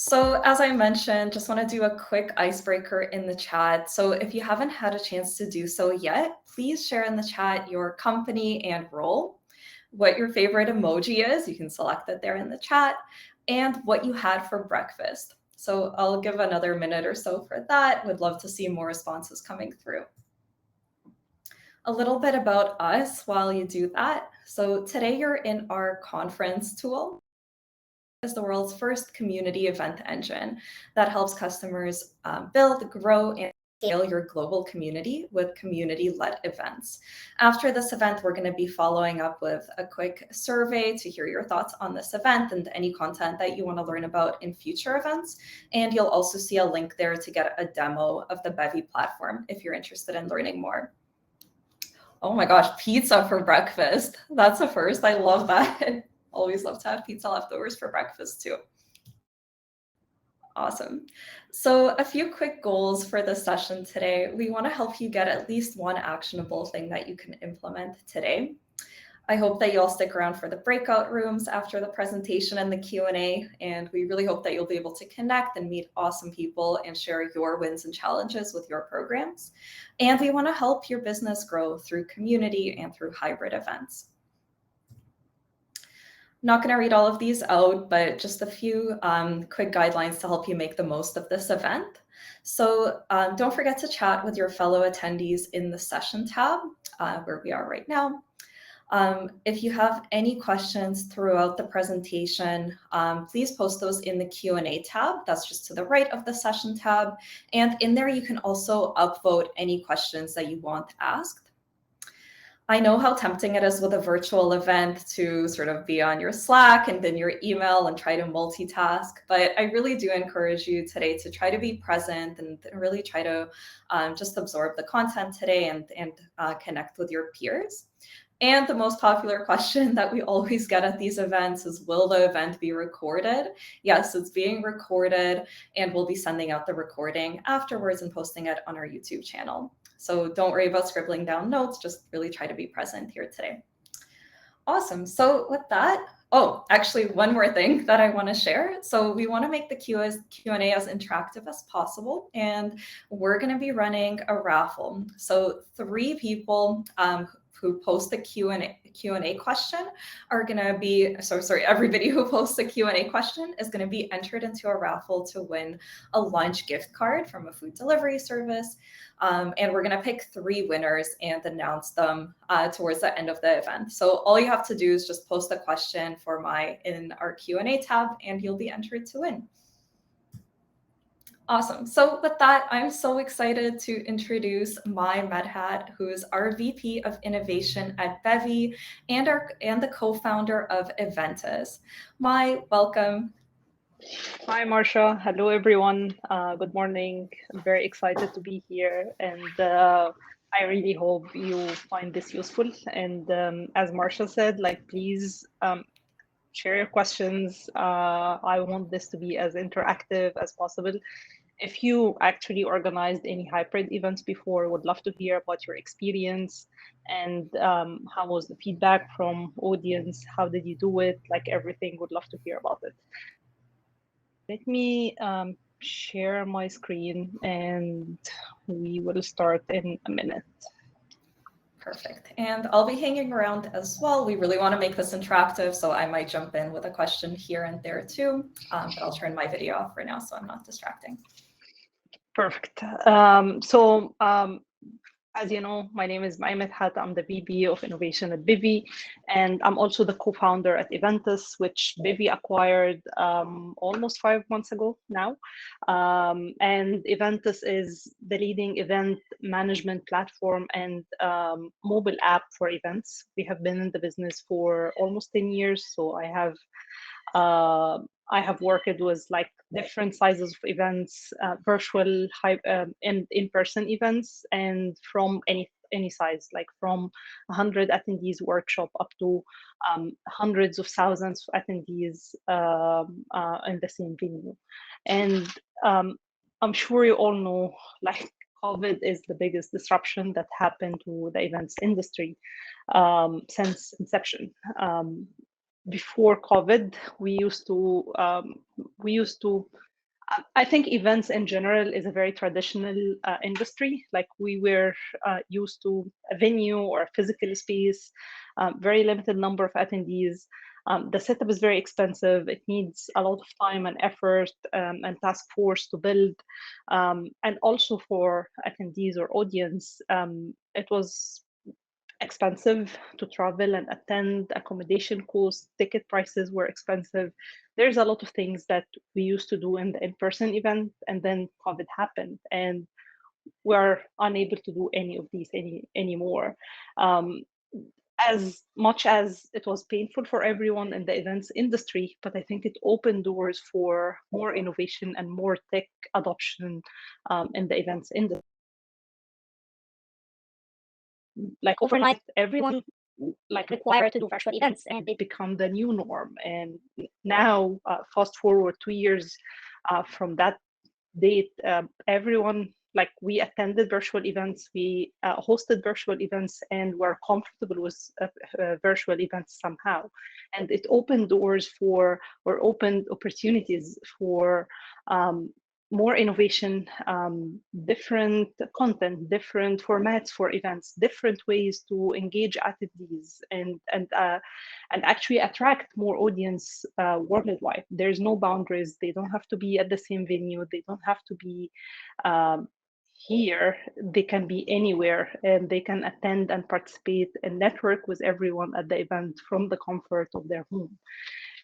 So as I mentioned, just want to do a quick icebreaker in the chat. So if you haven't had a chance to do so yet, please share in the chat your company and role, what your favorite emoji is, you can select it there in the chat, and what you had for breakfast. So I'll give another minute or so for that. Would love to see more responses coming through. A little bit about us while you do that. So today you're in our conference tool. Is the world's first community event engine that helps customers build, grow, and scale your global community with community-led events. After this event, we're going to be following up with a quick survey to hear your thoughts on this event and any content that you want to learn about in future events. And you'll also see a link there to get a demo of the Bevy platform if you're interested in learning more. Oh my gosh, pizza for breakfast. That's a first. I love that. Always love to have pizza leftovers for breakfast too. Awesome. So a few quick goals for this session today. We want to help you get at least one actionable thing that you can implement today. I hope that you all stick around for the breakout rooms after the presentation and the Q&A, and we really hope that you'll be able to connect and meet awesome people and share your wins and challenges with your programs. And we want to help your business grow through community and through hybrid events. Not going to read all of these out, but just a few quick guidelines to help you make the most of this event. So don't forget to chat with your fellow attendees in the session tab, where we are right now. If you have any questions throughout the presentation, please post those in the Q&A tab. That's just to the right of the session tab. And in there, you can also upvote any questions that you want asked. I know how tempting it is with a virtual event to sort of be on your Slack and then your email and try to multitask, but I really do encourage you today to try to be present and really try to just absorb the content today and connect with your peers. And the most popular question that we always get at these events is, will the event be recorded? Yes, it's being recorded, and we'll be sending out the recording afterwards and posting it on our YouTube channel. So don't worry about scribbling down notes, just really try to be present here today. Awesome. So with that, oh, actually one more thing that I want to share. So we want to make the Q&A as interactive as possible, and we're going to be running a raffle. So 3 people who post a Q&A question are going to be, everybody who posts a Q&A question is going to be entered into a raffle to win a lunch gift card from a food delivery service. And we're going to pick 3 winners and announce them towards the end of the event. So all you have to do is just post a question in our Q&A tab, and you'll be entered to win. Awesome. So with that, I'm so excited to introduce Mai Medhat, who is our VP of Innovation at Bevy and the co-founder of Eventus. Mai, welcome. Hi, Marsha. Hello, everyone. Good morning. I'm very excited to be here, and I really hope you find this useful. And as Marsha said, please share your questions. I want this to be as interactive as possible. If you actually organized any hybrid events before, would love to hear about your experience and how was the feedback from audience? How did you do it? Everything, would love to hear about it. Let me share my screen and we will start in a minute. Perfect. And I'll be hanging around as well. We really want to make this interactive, so I might jump in with a question here and there too, but I'll turn my video off for now so I'm not distracting. Perfect. As you know, my name is Mai Medhat. I'm the VP of Innovation at Bevy, and I'm also the co-founder at Eventus, which Bevy acquired almost 5 months ago now. And Eventus is the leading event management platform and mobile app for events. We have been in the business for almost 10 years, so I have worked with different sizes of events, virtual, and in-person events, and from any size, from 100 attendees workshop up to hundreds of thousands of attendees in the same venue. And I'm sure you all know, COVID is the biggest disruption that happened to the events industry since inception. Before COVID, we used to I think events in general is a very traditional industry. Like we were used to a venue or a physical space, very limited number of attendees. The setup is very expensive. It needs a lot of time and effort and task force to build. And also for attendees or audience, it was expensive to travel and attend, accommodation costs, ticket prices were expensive. There's a lot of things that we used to do in the in-person event, and then COVID happened, and we're unable to do any of these anymore. As much as it was painful for everyone in the events industry, but I think it opened doors for more innovation and more tech adoption in the events industry. Like overnight, everyone like required to do virtual events, and they become the new norm. And now, fast forward 2 years from that date, everyone, like, we attended virtual events, we hosted virtual events, and we're comfortable with virtual events somehow. And it opened doors for, or opened opportunities for more innovation, different content, different formats for events, different ways to engage attendees, and actually attract more audience worldwide. There's no boundaries. They don't have to be at the same venue. They don't have to be here. They can be anywhere, and they can attend and participate and network with everyone at the event from the comfort of their home.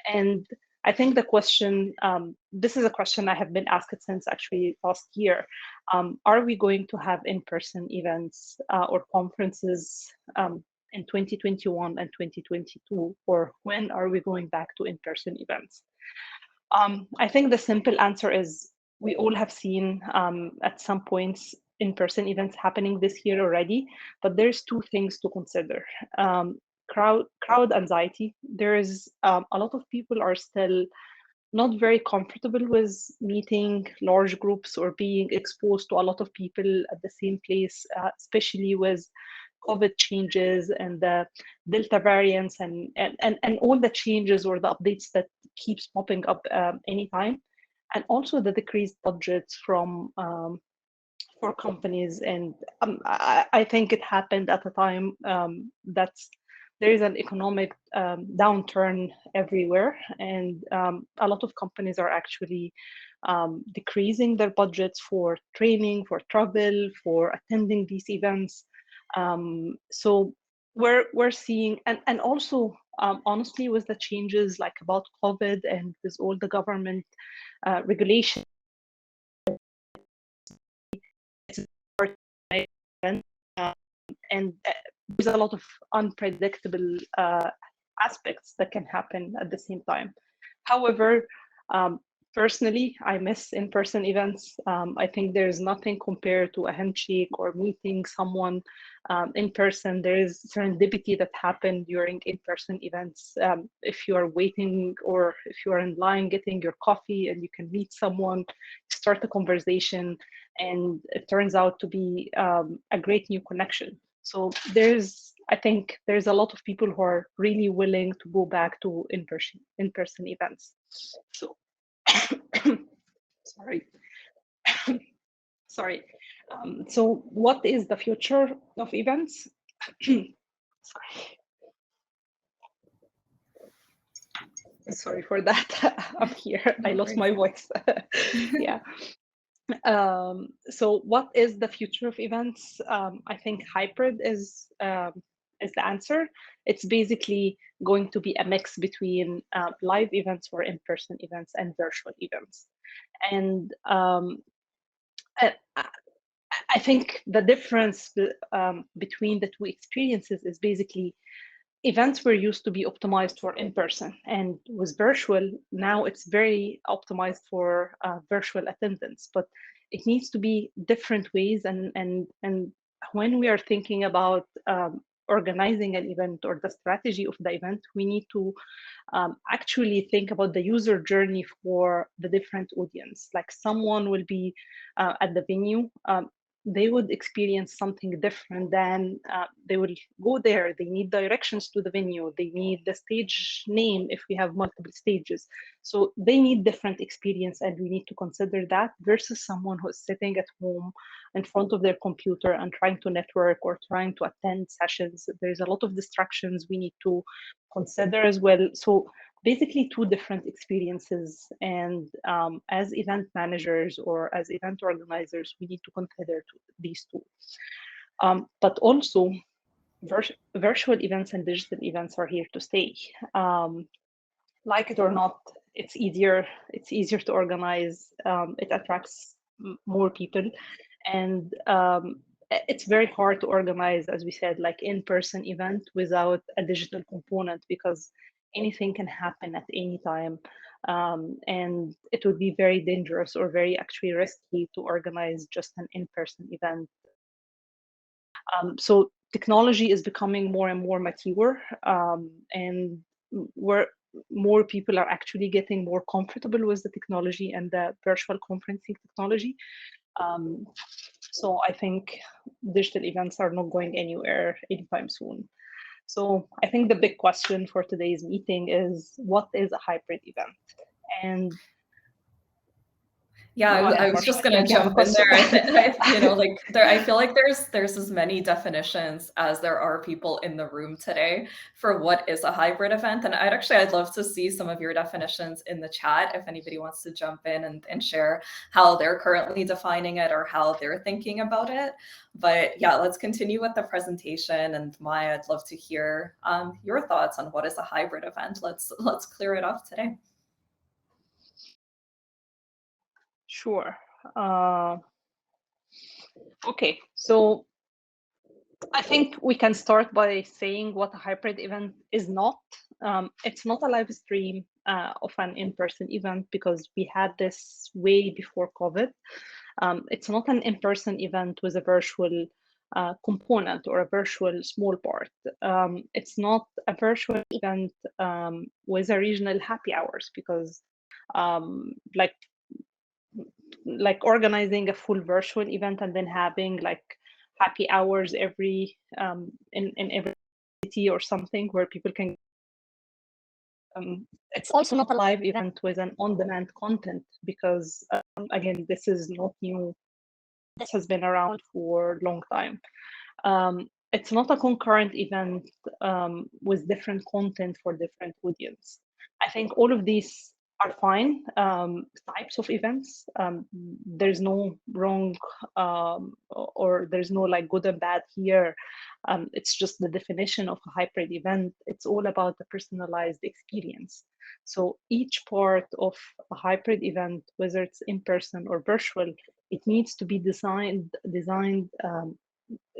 And I think the question, this is a question I have been asked since actually last year. Are we going to have in-person events or conferences in 2021 and 2022, or when are we going back to in-person events? I think the simple answer is we all have seen at some points in-person events happening this year already, but there's two things to consider. Crowd anxiety. There is a lot of people are still not very comfortable with meeting large groups or being exposed to a lot of people at the same place, especially with COVID changes and the Delta variants and all the changes or the updates that keeps popping up anytime, and also the decreased budgets from for companies. And I think it happened at a time that's there is an economic downturn everywhere, and a lot of companies are actually decreasing their budgets for training, for travel, for attending these events. So we're seeing, and also honestly, with the changes like about COVID and with all the government regulation, it's hard to make events, and there's a lot of unpredictable aspects that can happen at the same time. However, personally, I miss in-person events. I think there's nothing compared to a handshake or meeting someone in person. There is serendipity that happen during in-person events. If you are waiting or if you are in line getting your coffee and you can meet someone, start a conversation, and it turns out to be a great new connection. So I think there's a lot of people who are really willing to go back to in-person events. So, sorry. Sorry. So what is the future of events? Sorry for that. I'm here. I lost my voice. Yeah. So what is the future of events? I think hybrid is the answer. It's basically going to be a mix between live events or in-person events and virtual events. And I think the difference between the two experiences is basically events were used to be optimized for in-person, and with virtual, now it's very optimized for virtual attendance, but it needs to be different ways. And when we are thinking about organizing an event or the strategy of the event, we need to actually think about the user journey for the different audience. Like someone will be at the venue, they would experience something different than they will go there. They need directions to the venue. They need the stage name if we have multiple stages. So they need different experience, and we need to consider that versus someone who's sitting at home in front of their computer and trying to network or trying to attend sessions. There's a lot of distractions we need to consider as well. So basically two different experiences, and as event managers or as event organizers, we need to consider these two. But also virtual events and digital events are here to stay. Like it or not, it's easier to organize. It attracts more people, and it's very hard to organize, as we said, like in-person event without a digital component, because anything can happen at any time, and it would be very dangerous or very actually risky to organize just an in-person event. So technology is becoming more and more mature, and where more people are actually getting more comfortable with the technology and the virtual conferencing technology. So I think digital events are not going anywhere anytime soon. So I think the big question for today's meeting is, what is a hybrid event? And Yeah, go ahead, I was Marsha. just I gonna think you have a jump in question. there. I feel like there's as many definitions as there are people in the room today for what is a hybrid event. And I'd love to see some of your definitions in the chat if anybody wants to jump in and share how they're currently defining it or how they're thinking about it. But yeah, let's continue with the presentation. And Maya, I'd love to hear your thoughts on what is a hybrid event. Let's clear it up today. Sure. Okay, so I think we can start by saying what a hybrid event is not. It's not a live stream of an in-person event, because we had this way before COVID. It's not an in-person event with a virtual component or a virtual small part. It's not a virtual event with a regional happy hours, because like organizing a full virtual event and then having like happy hours every in every city or something where people can it's also not a live event with an on-demand content, because again, this is not new. This has been around for a long time. It's not a concurrent event with different content for different audience. I think all of these are fine types of events. There's no wrong or there's no like good and bad here. It's just the definition of a hybrid event. It's all about the personalized experience. So each part of a hybrid event, whether it's in person or virtual, it needs to be designed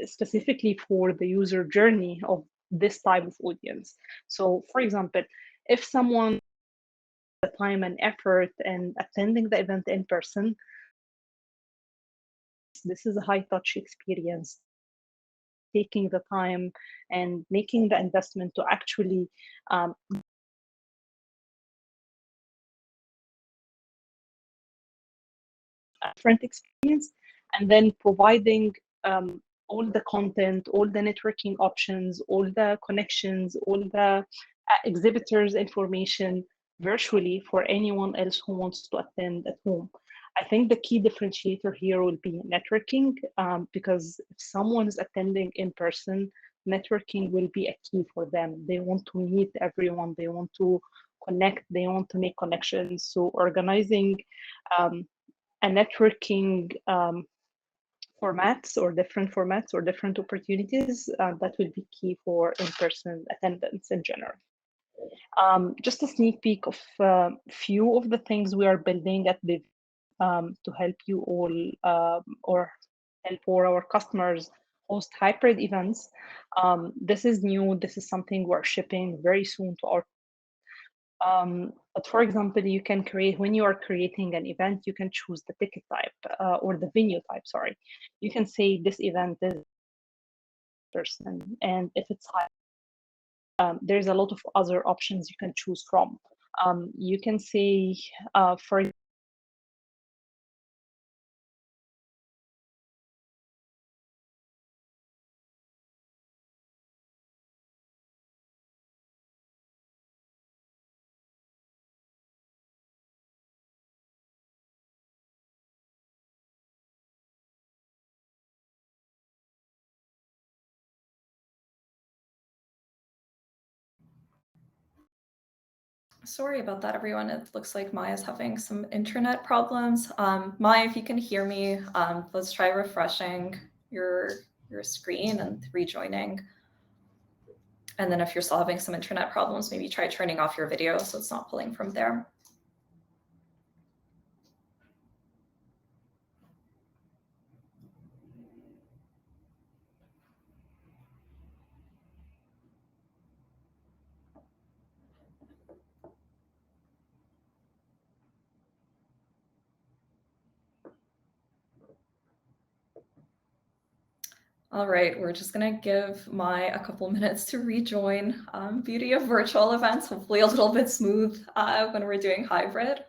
specifically for the user journey of this type of audience. So, for example, if someone the time and effort and attending the event in person, this is a high touch experience. Taking the time and making the investment to actually a different experience, and then providing all the content, all the networking options, all the connections, all the exhibitors information virtually for anyone else who wants to attend at home. I think the key differentiator here will be networking, because if someone is attending in person, networking will be a key for them. They want to meet everyone, they want to connect, they want to make connections. So organizing a networking formats or different opportunities that will be key for in-person attendance in general. Just a sneak peek of a few of the things we are building at Bevy to help you all or help for our customers host hybrid events. This is new. This is something we're shipping very soon to our but for example, you can create, when you are creating an event, you can choose the ticket type or the venue type, sorry. You can say this event is person, and if it's high, there's a lot of other options you can choose from. You can say, for Sorry about that, everyone. It looks like Maya's having some internet problems. Maya, if you can hear me, let's try refreshing your screen and rejoining. And then if you're still having some internet problems, maybe try turning off your video so it's not pulling from there. All right, we're just gonna give Mai a couple minutes to rejoin. Beauty of virtual events, hopefully a little bit smooth when we're doing hybrid.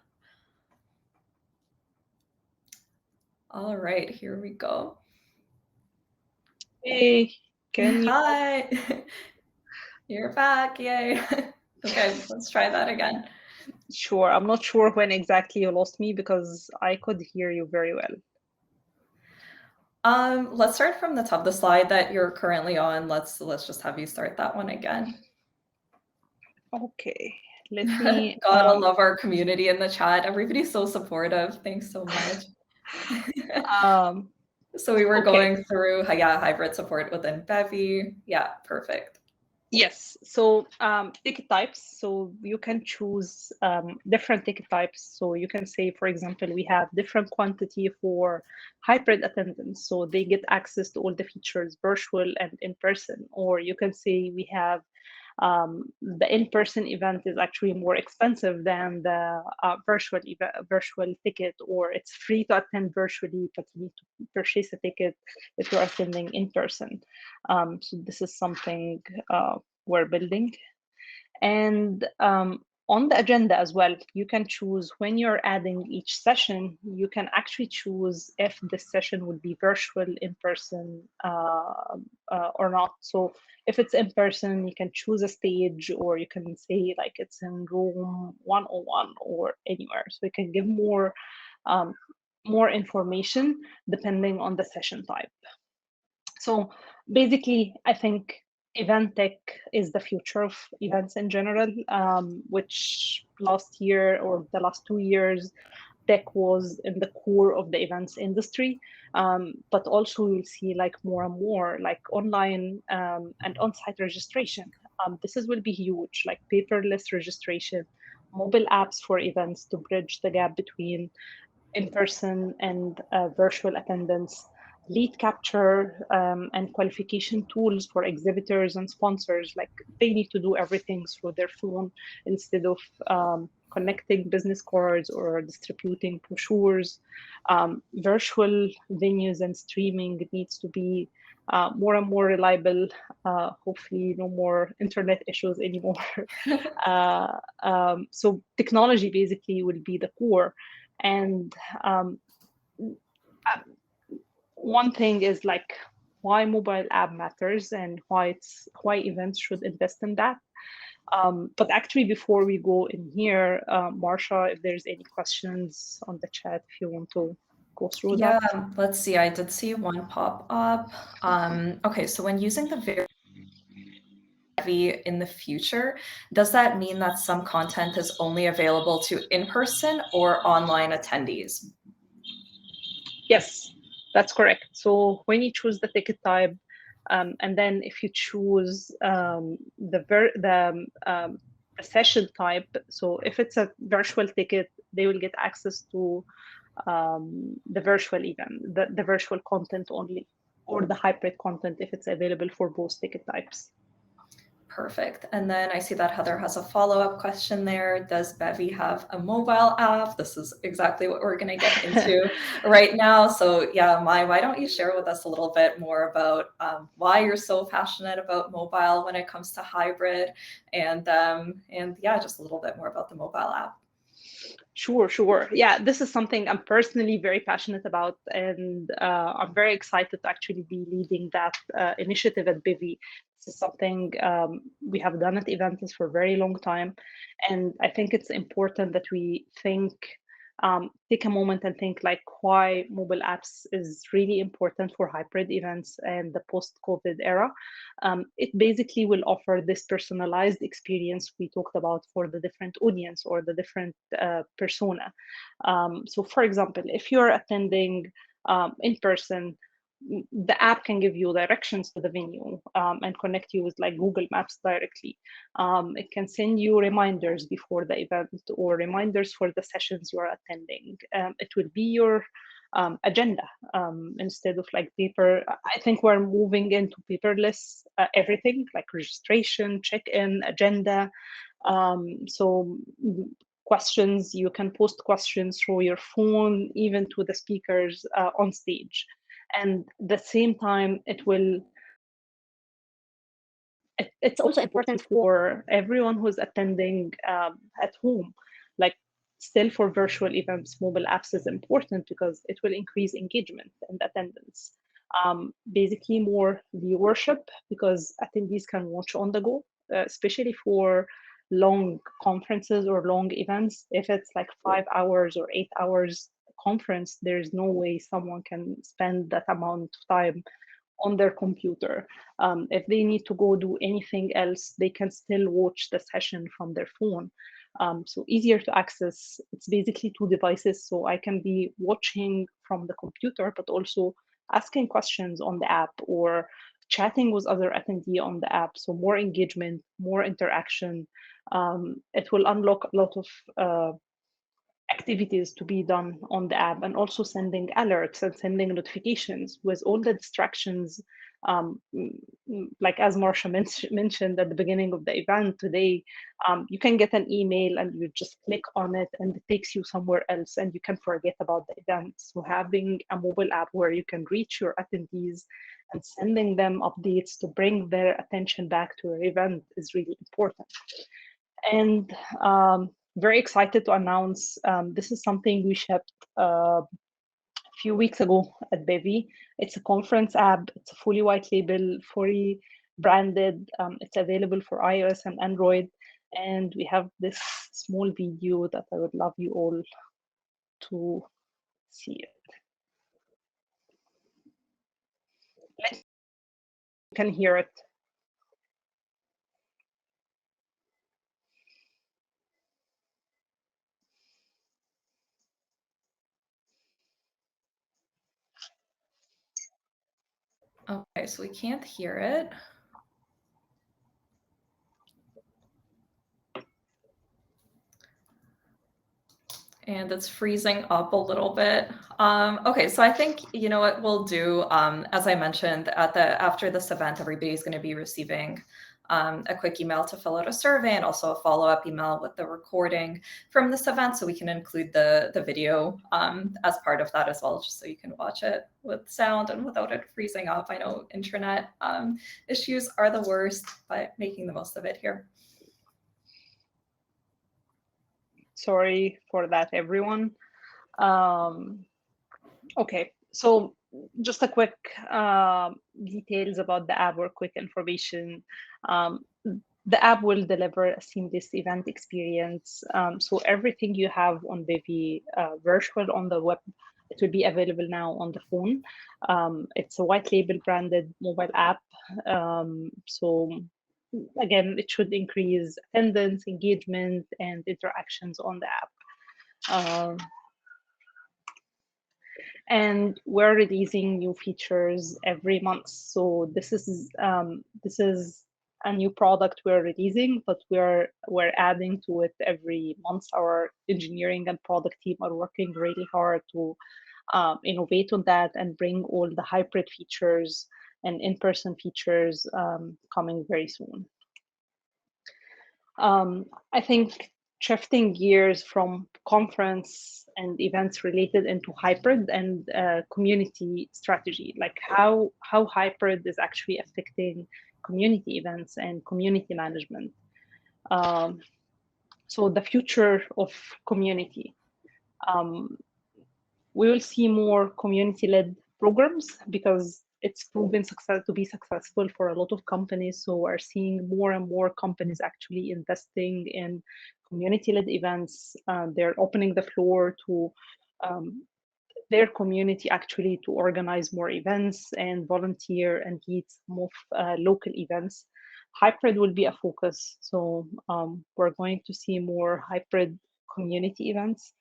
All right, here we go. Hey, can you? Hi, you're back, yay. Okay, let's try that again. Sure. I'm not sure when exactly you lost me because I could hear you very well. Let's start from the top, the slide that you're currently on. Let's just have you start that one again. Okay, let me. Gotta love our community in the chat. Everybody's so supportive. Thanks so much. So we were going through, hybrid support within Bevy. Yeah, perfect. Yes, so ticket types. So you can choose different ticket types. So you can say, for example, we have different quantity for hybrid attendance. So they get access to all the features, virtual and in person. Or you can say we have the in-person event is actually more expensive than the virtual ticket, or it's free to attend virtually, but you need to purchase a ticket if you're attending in person. So this is something we're building. And on the agenda as well, you can choose when you're adding each session, you can actually choose if the session would be virtual, in person, or not. So if it's in person, you can choose a stage, or you can say like it's in room 101 or anywhere. So you can give more information depending on the session type. So basically, I think event tech is the future of events in general, which last year or the last 2 years, tech was in the core of the events industry. But also you'll see like more and more like online and on-site registration. This will be huge, like paperless registration, mobile apps for events to bridge the gap between in-person and virtual attendance, lead capture and qualification tools for exhibitors and sponsors. Like they need to do everything through their phone instead of connecting business cards or distributing brochures. Virtual venues and streaming needs to be more and more reliable. Hopefully, no more internet issues anymore. So technology basically will be the core. And one thing is like why mobile app matters and why events should invest in that. But actually, before we go in here, Marsha, if there's any questions on the chat, if you want to go through that. Yeah, let's see. I did see one pop up. Okay, so when using the Bevy in the future, does that mean that some content is only available to in-person or online attendees? Yes, that's correct. So when you choose the ticket type, and then if you choose the session type, so if it's a virtual ticket, they will get access to the virtual event, the virtual content only, or the hybrid content if it's available for both ticket types. Perfect. And then I see that Heather has a follow-up question there. Does Bevy have a mobile app? This is exactly what we're going to get into right now. So yeah, Mai, why don't you share with us a little bit more about why you're so passionate about mobile when it comes to hybrid, and yeah, just a little bit more about the mobile app. Sure. Yeah, this is something I'm personally very passionate about, and I'm very excited to actually be leading that initiative at Bevy. This is something we have done at Eventus for a very long time, and I think it's important that we think take a moment and think like why mobile apps is really important for hybrid events and the post-COVID era. It basically will offer this personalized experience we talked about for the different audience or the different persona. So for example, if you're attending in person, the app can give you directions to the venue and connect you with like Google Maps directly. It can send you reminders before the event or reminders for the sessions you are attending. It will be your agenda instead of like paper. I think we're moving into paperless everything like registration, check-in, agenda. So questions, you can post questions through your phone, even to the speakers on stage. And at the same time, it's also important for everyone who's attending at home. Like still for virtual events, mobile apps is important because it will increase engagement and attendance. Basically more viewership because attendees can watch on the go, especially for long conferences or long events. If it's like 5 hours or 8 hours conference, there's no way someone can spend that amount of time on their computer. If they need to go do anything else, they can still watch the session from their phone. So easier to access. It's basically two devices. So I can be watching from the computer, but also asking questions on the app or chatting with other attendee on the app. So more engagement, more interaction. It will unlock a lot of activities to be done on the app, and also sending alerts and sending notifications with all the distractions. Like as Marsha mentioned at the beginning of the event today, you can get an email and you just click on it and it takes you somewhere else and you can forget about the event. So having a mobile app where you can reach your attendees and sending them updates to bring their attention back to your event is really important. And very excited to announce this is something we shipped a few weeks ago at Bevy. It's a conference app. It's a fully white label, fully branded. It's available for iOS and Android. And we have this small video that I would love you all to see it. You can hear it. Okay, so we can't hear it. And it's freezing up a little bit. Okay, so I think, you know what we'll do, as I mentioned, after this event, everybody's going to be receiving a quick email to fill out a survey and also a follow-up email with the recording from this event, so we can include the video as part of that as well, just so you can watch it with sound and without it freezing up. I know internet issues are the worst, but making the most of it here. Sorry for that, everyone. Okay, so just a quick details about the app or quick information. The app will deliver a seamless event experience. So everything you have on Bevy virtual on the web, it will be available now on the phone. It's a white label branded mobile app. So again, it should increase attendance, engagement, and interactions on the app. And we're releasing new features every month. So this is a new product we're releasing, but we're adding to it every month. Our engineering and product team are working really hard to innovate on that and bring all the hybrid features and in-person features coming very soon. I think shifting gears from conference and events related into hybrid and community strategy, like how hybrid is actually affecting community events and community management. So the future of community. We will see more community-led programs because it's proven to be successful for a lot of companies. So we're seeing more and more companies actually investing in community-led events. They're opening the floor to um, their community actually to organize more events and volunteer and lead some of local events. Hybrid will be a focus. So we're going to see more hybrid community events,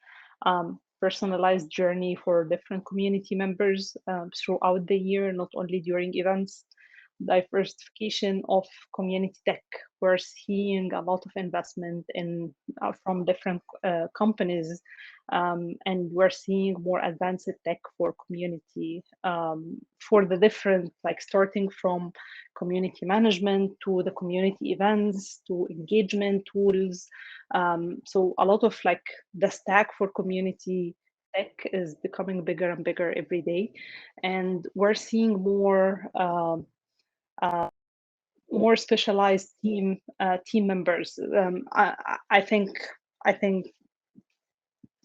personalized journey for different community members throughout the year, not only during events. Diversification of community tech. We're seeing a lot of investment in from different companies, and we're seeing more advanced tech for community for the different, like starting from community management to the community events to engagement tools. So a lot of like the stack for community tech is becoming bigger and bigger every day, and we're seeing more specialized team members. I think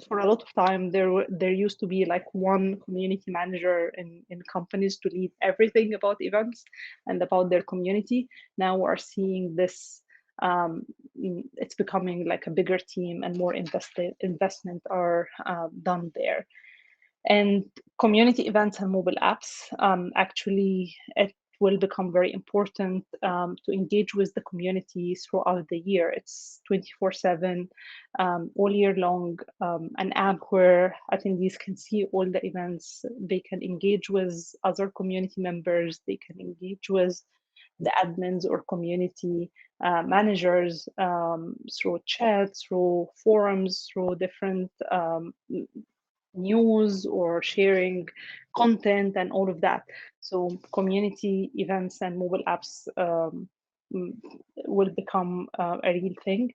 for a lot of time there used to be like one community manager in companies to lead everything about events and about their community. Now we're seeing this. It's becoming like a bigger team, and more investment are done there. And community events and mobile apps, actually, it will become very important to engage with the community throughout the year. It's 24/7, all year long, an app where attendees can see all the events. They can engage with other community members. They can engage with the admins or community managers through chat, through forums, through different news or sharing content and all of that. So community events and mobile apps will become a real thing.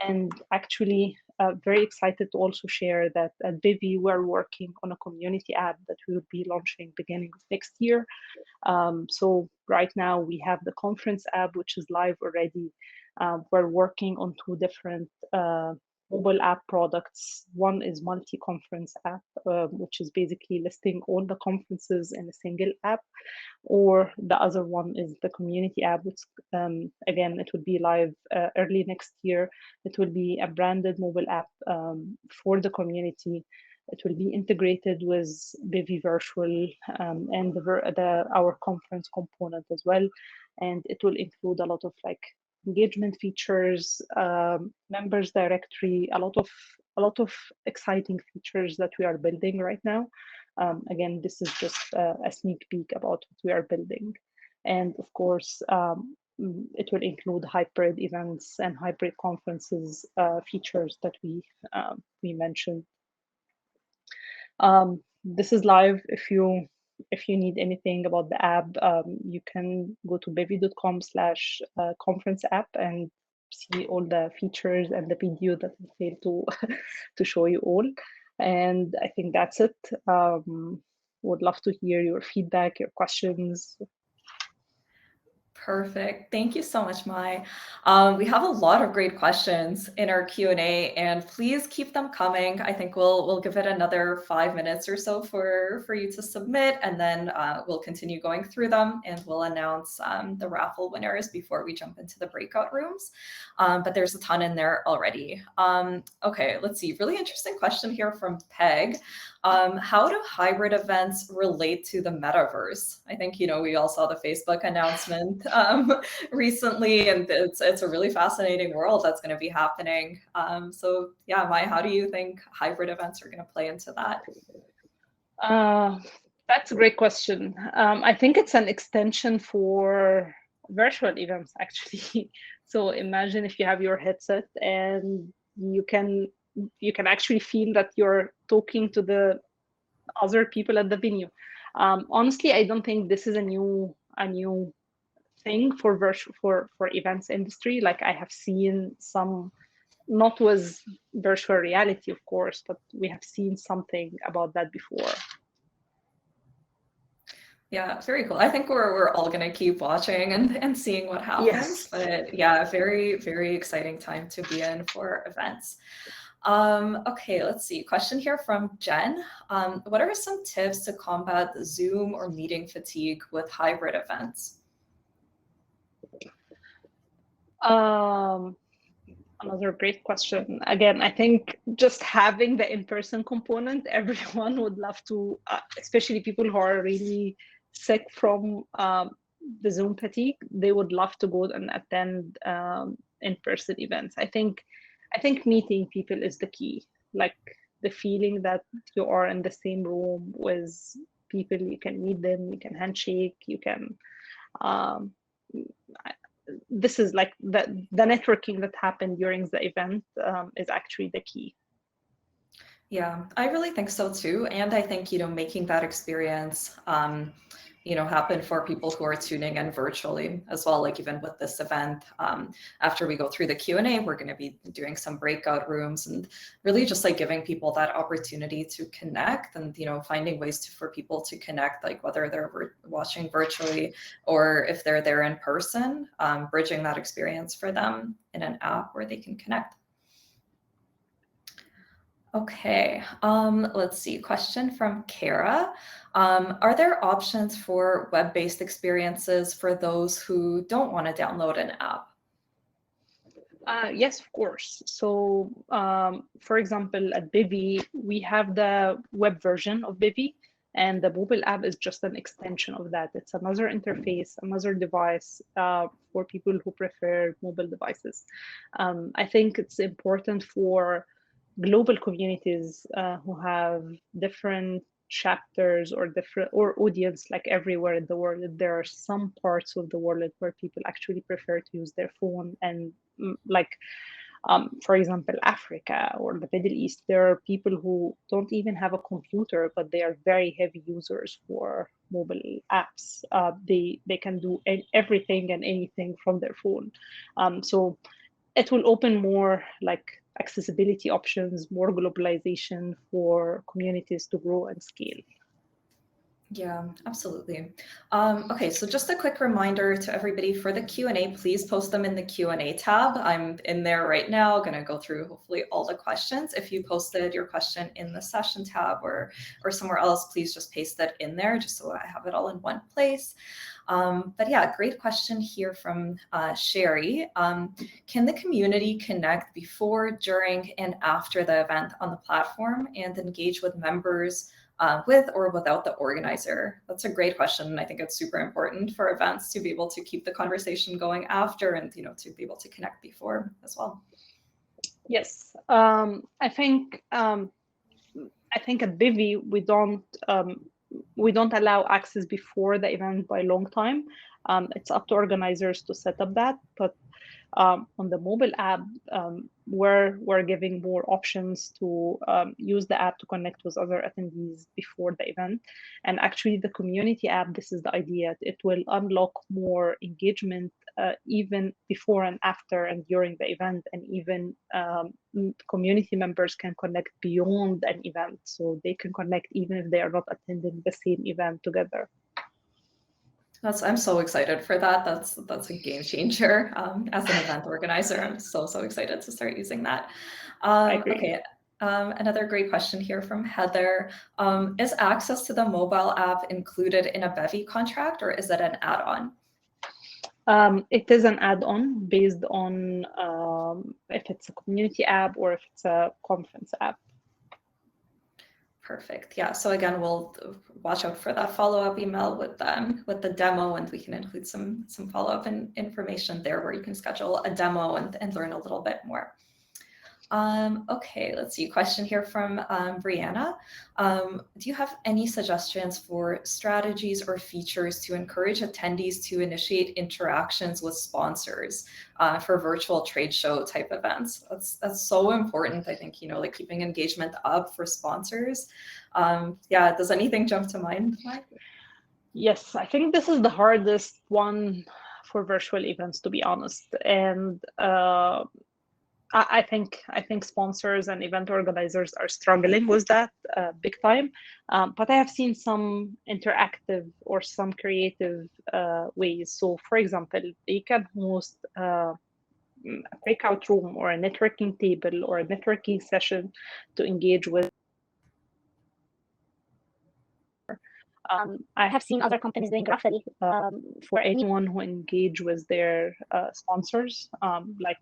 And actually, very excited to also share that at Bevy, we're working on a community app that we will be launching beginning of next year. So right now we have the conference app, which is live already. We're working on two different mobile app products. One is multi-conference app, which is basically listing all the conferences in a single app, or the other one is the community app, which again, it will be live early next year. It will be a branded mobile app for the community. It will be integrated with Bevy Virtual and our conference component as well. And it will include a lot of like engagement features, members directory, a lot of exciting features that we are building right now. Again, this is just a sneak peek about what we are building. And of course, it will include hybrid events and hybrid conferences features that we mentioned. This is live. If you need anything about the app, you can go to bevy.com/conference app and see all the features and the video that I failed to show you all. And I think that's it. Would love to hear your feedback, your questions. Perfect. Thank you so much, Mai. We have a lot of great questions in our Q&A, and please keep them coming. I think we'll give it another 5 minutes or so for you to submit, and then we'll continue going through them, and we'll announce the raffle winners before we jump into the breakout rooms. But there's a ton in there already. Okay, let's see. Really interesting question here from Peg. How do hybrid events relate to the metaverse? I think, we all saw the Facebook announcement recently, and it's a really fascinating world that's going to be happening. So yeah, Mai, how do you think hybrid events are going to play into that? That's a great question. I think it's an extension for virtual events, actually. So imagine if you have your headset and you can actually feel that you're talking to the other people at the venue. Honestly, I don't think this is a new thing for events industry. Like I have seen some, not with virtual reality, of course, but we have seen something about that before. Yeah, very cool. I think we're all going to keep watching and seeing what happens. Yes. But yeah, very, very exciting time to be in for events. Okay, let's see. Question here from Jen. What are some tips to combat Zoom or meeting fatigue with hybrid events? Another great question. Again, I think just having the in-person component, everyone would love to, especially people who are really sick from the Zoom fatigue, they would love to go and attend in-person events. I think meeting people is the key. Like the feeling that you are in the same room with people, you can meet them, you can handshake, you can um, this is like the networking that happened during the event is actually the key. Yeah, I really think so too. And I think, making that experience, happen for people who are tuning in virtually as well. Like even with this event, after we go through the Q&A, we're going to be doing some breakout rooms and really just like giving people that opportunity to connect and, finding ways for people to connect, like whether they're watching virtually or if they're there in person, bridging that experience for them in an app where they can connect. Okay, let's see. Question from Kara. Are there options for web-based experiences for those who don't want to download an app? Yes, of course. So, for example, at Bevy, we have the web version of Bevy, and the mobile app is just an extension of that. It's another interface, another device for people who prefer mobile devices. I think it's important for global communities who have different chapters or different or audience like everywhere in the world. There are some parts of the world where people actually prefer to use their phone and like for example, Africa or the Middle East, there are people who don't even have a computer, but they are very heavy users for mobile apps. They can do everything and anything from their phone. So it will open more like accessibility options, more globalization for communities to grow and scale. Yeah, absolutely. Okay, so just a quick reminder to everybody for the Q&A, please post them in the Q&A tab. I'm in there right now, going to go through hopefully all the questions. If you posted your question in the session tab or somewhere else, please just paste that in there just so I have it all in one place. But yeah, great question here from Sherry. Can the community connect before, during, and after the event on the platform and engage with members with or without the organizer? That's a great question. And I think it's super important for events to be able to keep the conversation going after and, to be able to connect before as well. Yes, I think at Bivy, we don't allow access before the event by a long time. It's up to organizers to set up that, but on the mobile app, we're giving more options to use the app to connect with other attendees before the event. And actually, the community app, this is the idea. It will unlock more engagement even before and after and during the event, and even community members can connect beyond an event. So they can connect even if they are not attending the same event together. I'm so excited for that. That's a game changer. As an event organizer, I'm so excited to start using that. I agree. Okay, another great question here from Heather. Is access to the mobile app included in a Bevy contract or is it an add-on? It is an add-on based on if it's a community app or if it's a conference app. Perfect. Yeah. So again, we'll watch out for that follow-up email with the demo, and we can include some follow-up information there where you can schedule a demo and learn a little bit more. Okay, let's see. Question here from Brianna. Do you have any suggestions for strategies or features to encourage attendees to initiate interactions with sponsors for virtual trade show type events? That's so important. I think, like keeping engagement up for sponsors. Yeah, does anything jump to mind, Mai? Yes, I think this is the hardest one for virtual events, to be honest. And I think sponsors and event organizers are struggling with that big time. But I have seen some interactive or some creative ways. So, for example, you can host a breakout room or a networking table or a networking session to engage with. I have seen other companies doing raffle for anyone who engage with their sponsors. Like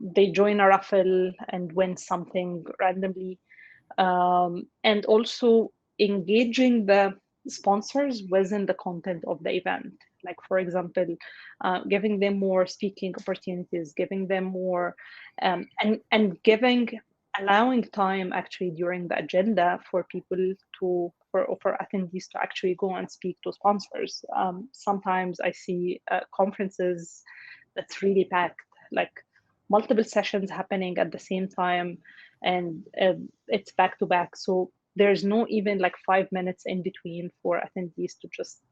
they join a raffle and win something randomly. And also engaging the sponsors within the content of the event. Like, for example, giving them more speaking opportunities, giving them more, and allowing time actually during the agenda for people for attendees to actually go and speak to sponsors. Sometimes I see conferences that's really packed, like multiple sessions happening at the same time, and it's back to back. So there's no even like 5 minutes in between for attendees to just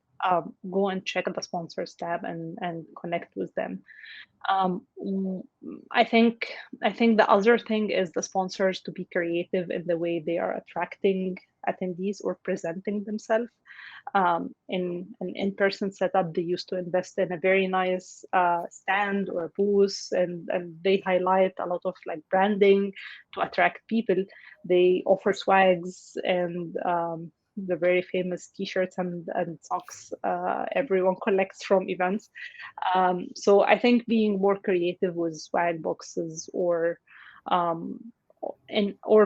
go and check the sponsors tab and connect with them. I think the other thing is the sponsors to be creative in the way they are attracting attendees or presenting themselves. In an in-person setup, they used to invest in a very nice stand or booth, and they highlight a lot of like branding to attract people. They offer swags and the very famous t-shirts and socks everyone collects from events. So I think being more creative with swag boxes or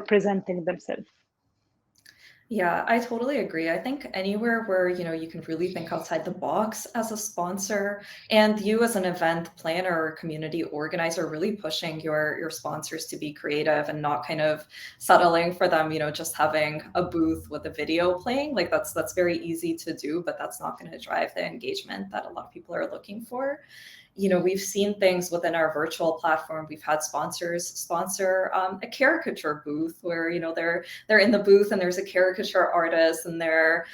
presenting themselves. Yeah, I totally agree. I think anywhere where, you can really think outside the box as a sponsor, and you as an event planner or community organizer really pushing your sponsors to be creative and not kind of settling for them, just having a booth with a video playing. Like that's very easy to do, but that's not going to drive the engagement that a lot of people are looking for. We've seen things within our virtual platform. We've had sponsors sponsor a caricature booth where they're in the booth and there's a caricature artist and they're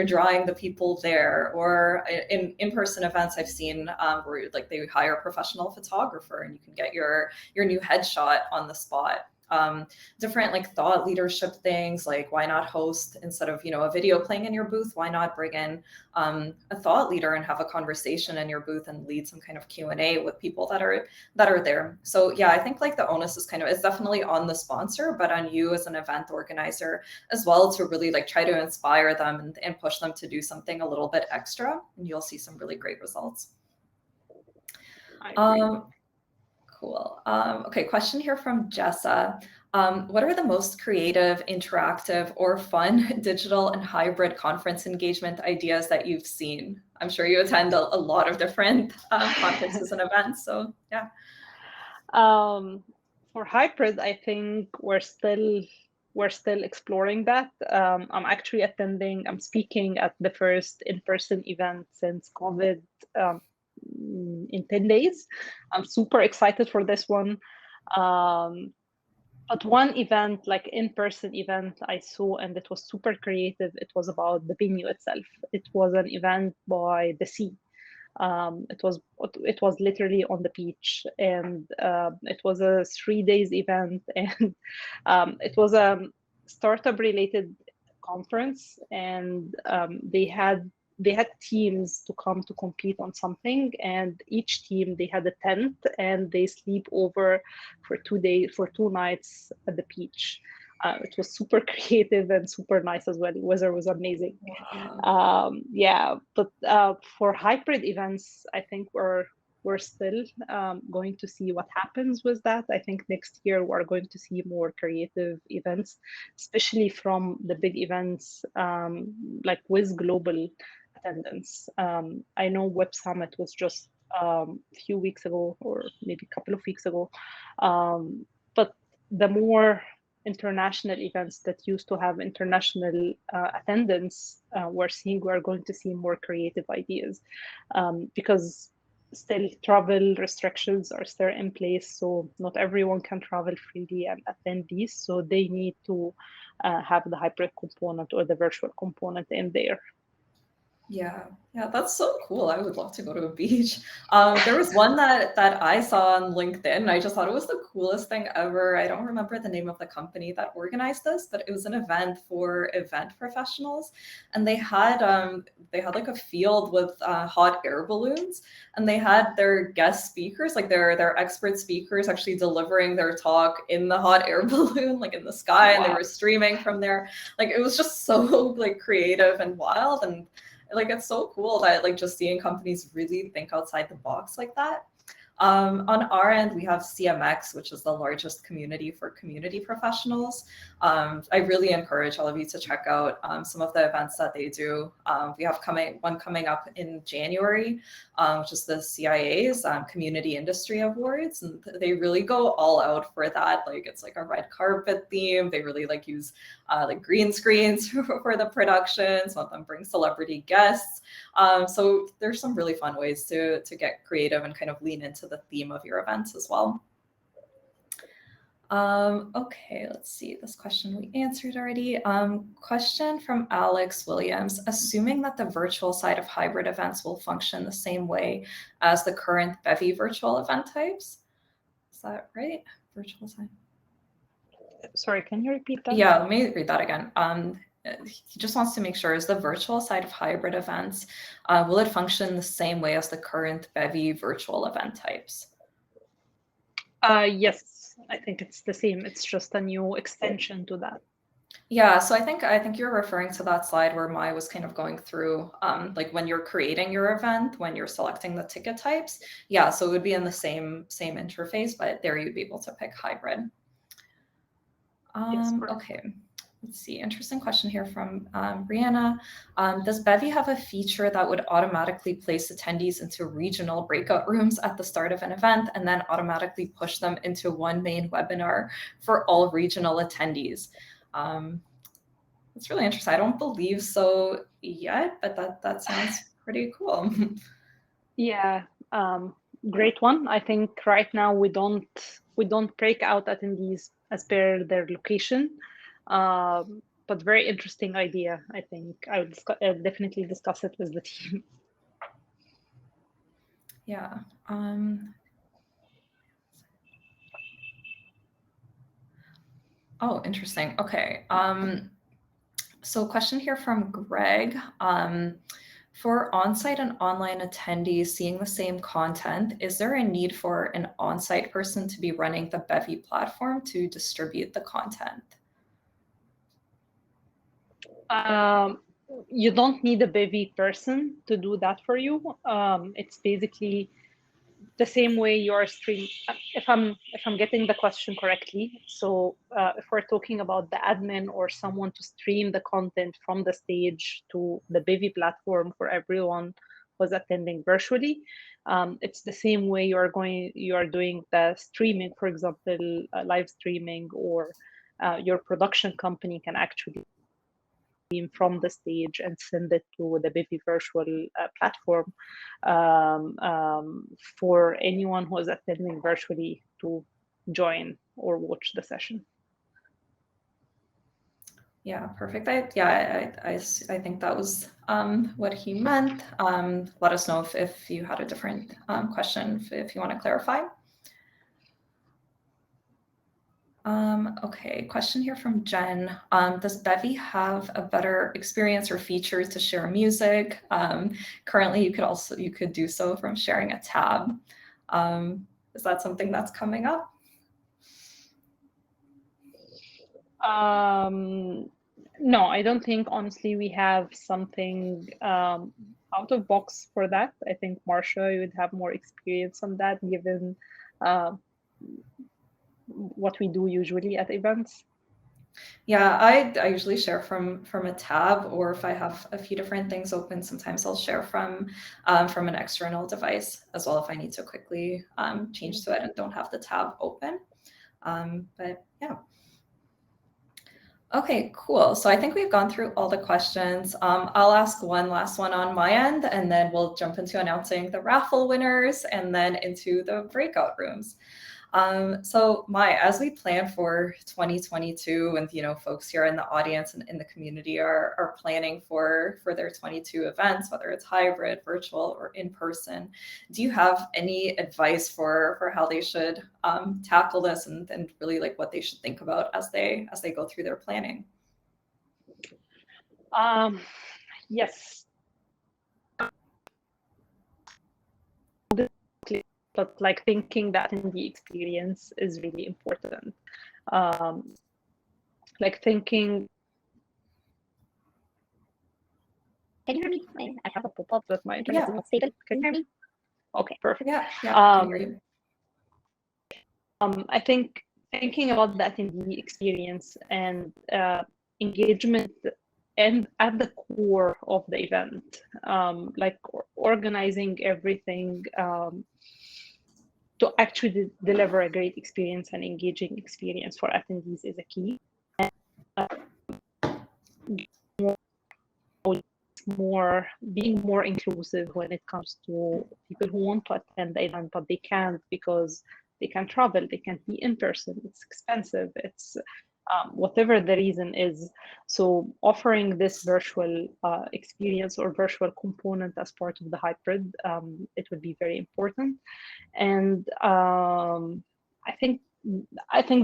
drawing the people there. Or in-person events, I've seen where like they hire a professional photographer and you can get your new headshot on the spot. Different like thought leadership things, like why not host, instead of a video playing in your booth, why not bring in a thought leader and have a conversation in your booth and lead some kind of Q&A with people that are there. So yeah, I think like the onus is it's definitely on the sponsor, but on you as an event organizer as well, to really like try to inspire them and push them to do something a little bit extra, and you'll see some really great results. I agree. Cool. Okay, question here from Jessa. What are the most creative, interactive, or fun digital and hybrid conference engagement ideas that you've seen? I'm sure you attend a lot of different conferences and events, so yeah. For hybrid, I think we're still exploring that. I'm speaking at the first in-person event since COVID in 10 days. I'm super excited for this one. But one event, like in-person event I saw, and it was super creative. It was about the venue itself. It was an event by the sea. It was literally on the beach, and it was a 3 days event, and it was a startup related conference, and they had teams to come to compete on something, and each team, they had a tent and they sleep over for 2 nights at the beach. It was super creative and super nice as well. The weather was amazing. Yeah, but for hybrid events, I think we're still going to see what happens with that. I think next year we're going to see more creative events, especially from the big events, like with global attendance. I know Web Summit was just a few weeks ago, or maybe a couple of weeks ago, but the more international events that used to have international attendance, we're going to see more creative ideas, because still travel restrictions are still in place, so not everyone can travel freely and attend these, so they need to have the hybrid component or the virtual component in there. Yeah, that's so cool. I would love to go to a beach. There was one that I saw on LinkedIn. I just thought it was the coolest thing ever. I don't remember the name of the company that organized this, but it was an event for event professionals, and they had like a field with hot air balloons, and they had their guest speakers, like their expert speakers, actually delivering their talk in the hot air balloon, like in the sky, and they Wow. were streaming from there. Like it was just so like creative and wild, and like it's so cool that like just seeing companies really think outside the box like that. On our end, we have CMX, which is the largest community for community professionals. I really encourage all of you to check out some of the events that they do. We have one coming up in January, which is the CIA's Community Industry Awards, and they really go all out for that. Like it's like a red carpet theme. They really like use like green screens for the production. Some of them bring celebrity guests. So there's some really fun ways to get creative and kind of lean into the theme of your events as well. Okay, let's see. This question we answered already. Question from Alex Williams. Assuming that the virtual side of hybrid events will function the same way as the current Bevy virtual event types. Is that right? Virtual side. Sorry, can you repeat that? Yeah, let me read that again. He just wants to make sure, is the virtual side of hybrid events, will it function the same way as the current Bevy virtual event types? Yes, I think it's the same. It's just a new extension to that. Yeah, so I think you're referring to that slide where Mai was kind of going through, like when you're creating your event, when you're selecting the ticket types. Yeah, so it would be in the same interface, but there you'd be able to pick hybrid. Yes, okay, let's see. Interesting question here from Brianna. Does Bevy have a feature that would automatically place attendees into regional breakout rooms at the start of an event and then automatically push them into one main webinar for all regional attendees? It's really interesting. I don't believe so yet, but that sounds pretty cool. Yeah, great one. I think right now we don't break out attendees as per their location, but very interesting idea. I think I would definitely discuss it with the team. Yeah. Oh, interesting. Okay. So question here from Greg. For on-site and online attendees seeing the same content, is there a need for an on-site person to be running the Bevy platform to distribute the content? You don't need a Bevy person to do that for you. It's basically the same way you're streaming. If I'm getting the question correctly, so if we're talking about the admin or someone to stream the content from the stage to the Bevy platform for everyone who's attending virtually, it's the same way you are doing the streaming, for example, live streaming, or your production company can actually from the stage and send it to the Bevy virtual platform for anyone who is attending virtually to join or watch the session. Yeah, perfect. I think that was what he meant. Let us know if you had a different question, if you want to clarify. Okay, question here from Jen. Does Bevy have a better experience or features to share music? Currently, you could do so from sharing a tab. Is that something that's coming up? No, I don't think, honestly, we have something out of box for that. I think, Marsha, you would have more experience on that, given what we do usually at events. Yeah, I usually share from a tab, or if I have a few different things open, sometimes I'll share from an external device as well if I need to quickly change to it and don't have the tab open. But yeah. Okay, cool. So I think we've gone through all the questions. I'll ask one last one on my end, and then we'll jump into announcing the raffle winners and then into the breakout rooms. So Mai, as we plan for 2022, and folks here in the audience and in the community are planning for their 22 events, whether it's hybrid, virtual, or in person, do you have any advice for how they should tackle this and really like what they should think about as they go through their planning? Yes. But like thinking that in the experience is really important. Like thinking. Can you hear me? I have a pop-up that my internet is not stable. Can you hear me? Okay, perfect. Yeah, I can hear you. I think thinking about that in the experience and engagement and at the core of the event, like organizing everything to actually deliver a great experience and engaging experience for attendees is a key. Being more inclusive when it comes to people who want to attend the event but they can't because they can't travel, they can't be in person, it's expensive, it's whatever the reason is. So offering this virtual experience or virtual component as part of the hybrid, it would be very important. And I think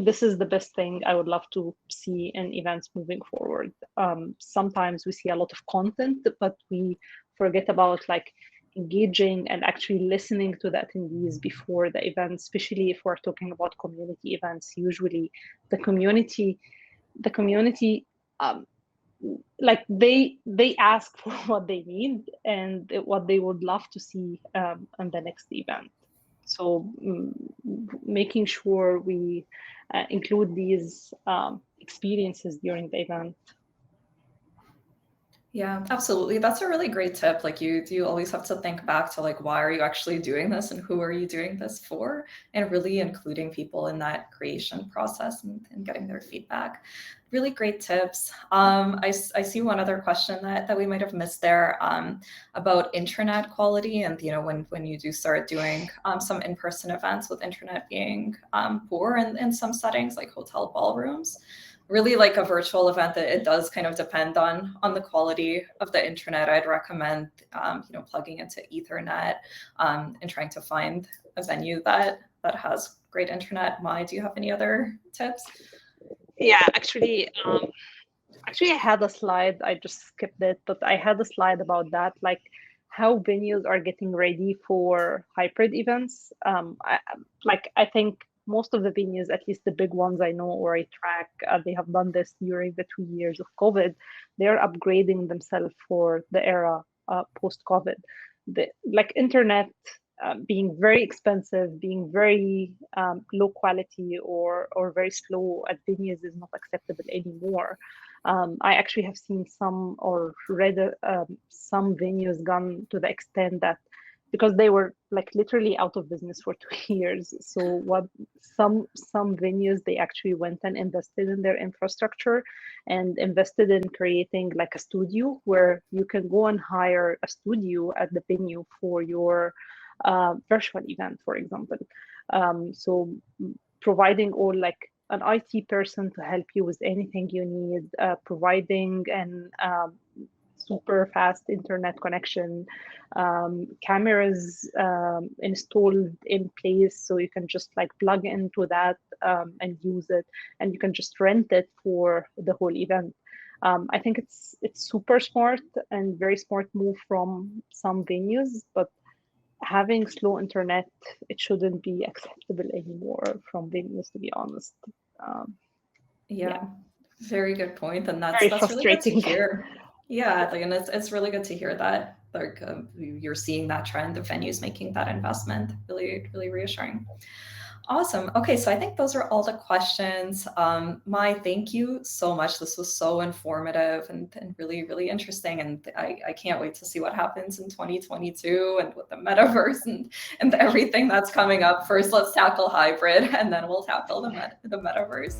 this is the best thing I would love to see in events moving forward. Sometimes we see a lot of content, but we forget about like engaging and actually listening to the attendees before the event, especially if we're talking about community events. Usually the community like they ask for what they need and what they would love to see on the next event. So making sure we include these experiences during the event. Yeah, absolutely. That's a really great tip. Like you always have to think back to like, why are you actually doing this and who are you doing this for? And really including people in that creation process and getting their feedback. Really great tips. I see one other question that we might have missed there about internet quality. And, when you do start doing some in-person events with internet being poor in some settings like hotel ballrooms, really like a virtual event, that it does kind of depend on the quality of the internet. I'd recommend plugging into Ethernet and trying to find a venue that has great internet. Mai, do you have any other tips? Yeah, actually I had a slide, I just skipped it, but I had a slide about that, like how venues are getting ready for hybrid events. I think most of the venues, at least the big ones I know or I track, they have done this during the 2 years of COVID. They're upgrading themselves for the era post-COVID. Like internet being very expensive, being very low quality or very slow at venues is not acceptable anymore. I actually have seen some or read some venues gone to the extent that because they were like literally out of business for 2 years. So what some venues, they actually went and invested in their infrastructure and invested in creating like a studio where you can go and hire a studio at the venue for your virtual event, for example. So providing all like an IT person to help you with anything you need, providing an super fast internet connection, cameras installed in place so you can just like plug into that and use it, and you can just rent it for the whole event. I think it's super smart and very smart move from some venues, but having slow internet, it shouldn't be acceptable anymore from venues, to be honest. Yeah, very good point, and that's frustrating. Really good to hear. Yeah, like, and it's really good to hear that like you're seeing that trend of venues making that investment. Really, really reassuring. Awesome. Okay, so I think those are all the questions. Mai, thank you so much. This was so informative and really, really interesting. And I can't wait to see what happens in 2022 and with the metaverse and everything that's coming up. First, let's tackle hybrid, and then we'll tackle the metaverse.